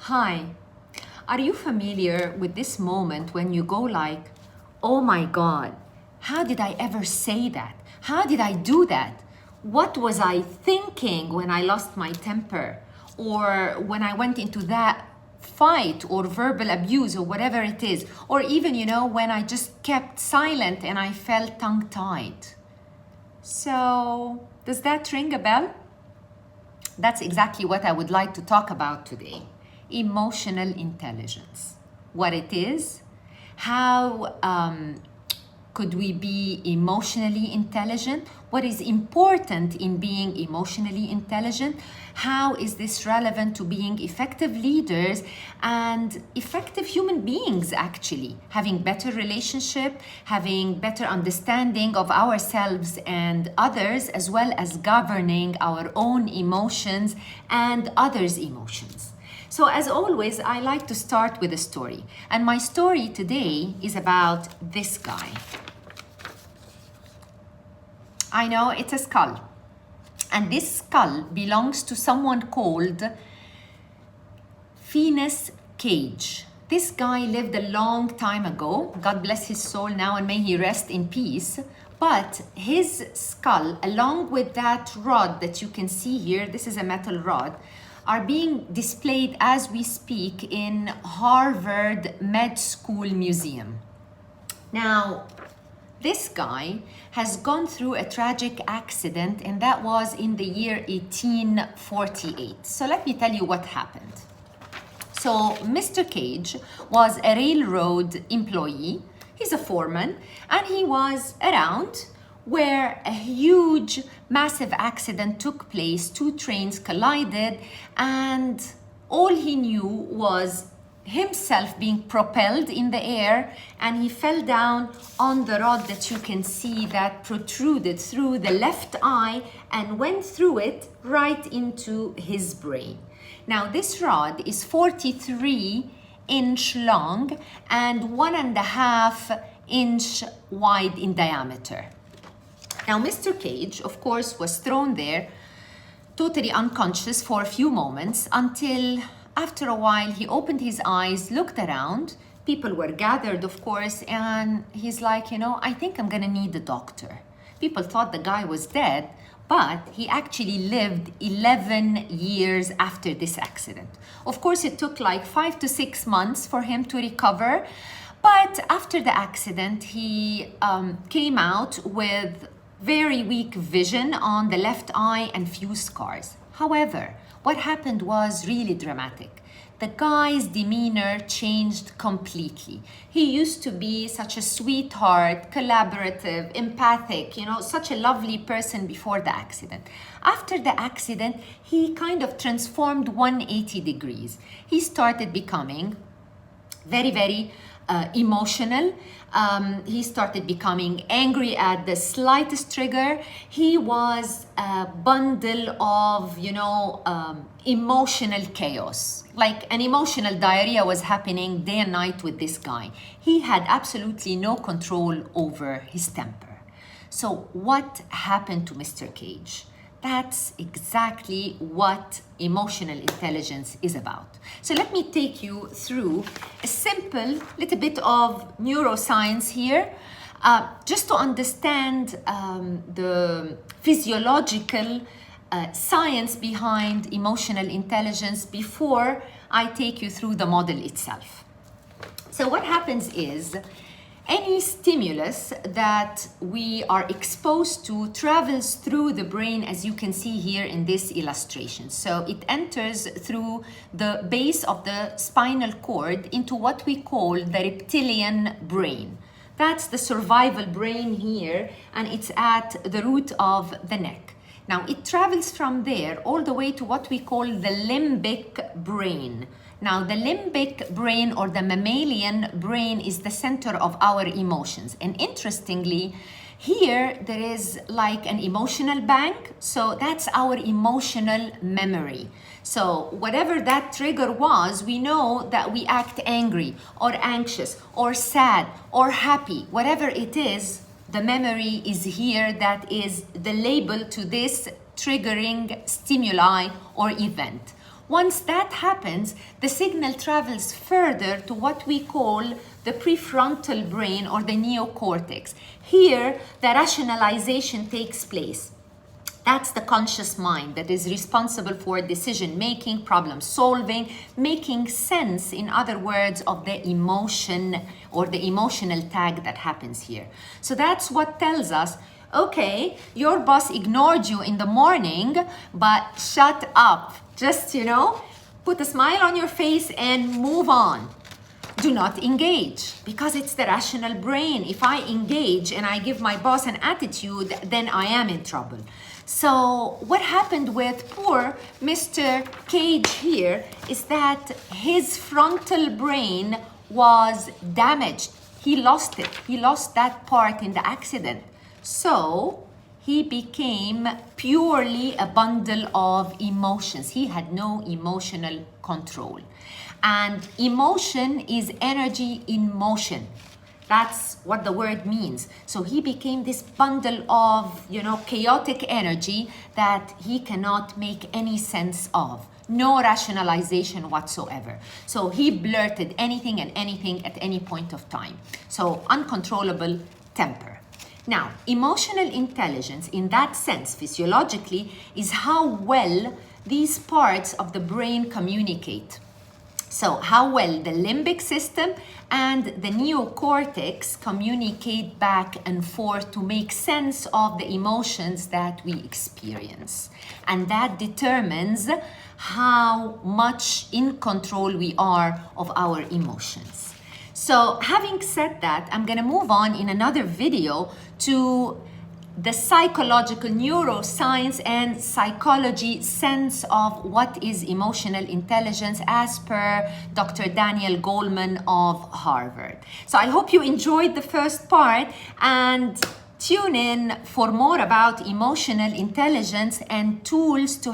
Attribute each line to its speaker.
Speaker 1: Hi, are you familiar with this moment when you go like, oh my God, how did I ever say that? How did I do that? What was I thinking when I lost my temper? Or when I went into that fight or verbal abuse or whatever it is? Or even, when I just kept silent and I felt tongue-tied. So, does that ring a bell? That's exactly what I would like to talk about today. Emotional intelligence. What it is, how could we be emotionally intelligent? What is important in being emotionally intelligent? How is this relevant to being effective leaders and effective human beings, actually? Having better relationship, having better understanding of ourselves and others, as well as governing our own emotions and others' emotions. So as always, I like to start with a story. And my story today is about this guy. I know it's a skull. And this skull belongs to someone called Phineas Cage. This guy lived a long time ago. God bless his soul now and may he rest in peace. But his skull, along with that rod that you can see here, this is a metal rod, are being displayed as we speak in Harvard Med School Museum. Now, this guy has gone through a tragic accident, and that was in the year 1848. So let me tell you what happened. So Mr. Cage was a railroad employee. He's a foreman, and he was around where a huge, massive accident took place. Two trains collided, and all he knew was himself being propelled in the air, and he fell down on the rod that you can see that protruded through the left eye and went through it right into his brain. Now, this rod is 43-inch long and 1.5-inch wide in diameter. Now, Mr. Cage, of course, was thrown there, totally unconscious for a few moments, until after a while he opened his eyes, looked around. People were gathered, of course, and he's like, I think I'm gonna need a doctor. People thought the guy was dead, but he actually lived 11 years after this accident. Of course, it took like 5 to 6 months for him to recover, but after the accident, he came out with very weak vision on the left eye and few scars. However, what happened was really dramatic. The guy's demeanor changed completely. He used to be such a sweetheart, collaborative, empathic, such a lovely person before the accident. After the accident, he kind of transformed 180 degrees. He started becoming very, very emotional. He started becoming angry at the slightest trigger. He was a bundle of, emotional chaos. Like an emotional diarrhea was happening day and night with this guy. He had absolutely no control over his temper. So what happened to Mr. Cage? That's exactly what emotional intelligence is about. So let me take you through a simple little bit of neuroscience here, just to understand the physiological science behind emotional intelligence before I take you through the model itself. So what happens is, any stimulus that we are exposed to travels through the brain, as you can see here in this illustration. So it enters through the base of the spinal cord into what we call the reptilian brain. That's the survival brain here, and it's at the root of the neck. Now, it travels from there all the way to what we call the limbic brain. Now, the limbic brain or the mammalian brain is the center of our emotions. And interestingly, here there is like an emotional bank. So that's our emotional memory. So whatever that trigger was, we know that we act angry or anxious or sad or happy. Whatever it is, the memory is here. That is the label to this triggering stimuli or event. Once that happens, the signal travels further to what we call the prefrontal brain or the neocortex. Here, the rationalization takes place. That's the conscious mind that is responsible for decision making, problem solving, making sense, in other words, of the emotion or the emotional tag that happens here. So that's what tells us, okay, your boss ignored you in the morning, but shut up. Just, put a smile on your face and move on. Do not engage, because it's the rational brain. If I engage and I give my boss an attitude, then I am in trouble. So what happened with poor Mr. Cage here is that his frontal brain was damaged. He lost it. He lost that part in the accident. So he became purely a bundle of emotions. He had no emotional control. And emotion is energy in motion. That's what the word means. So he became this bundle of, chaotic energy that he cannot make any sense of. No rationalization whatsoever. So he blurted anything and anything at any point of time. So uncontrollable temper. Now, emotional intelligence in that sense, physiologically, is how well these parts of the brain communicate. So how well the limbic system and the neocortex communicate back and forth to make sense of the emotions that we experience. And that determines how much in control we are of our emotions. So having said that, I'm going to move on in another video to the psychological neuroscience and psychology sense of what is emotional intelligence as per Dr. Daniel Goleman of Harvard. So I hope you enjoyed the first part, and tune in for more about emotional intelligence and tools to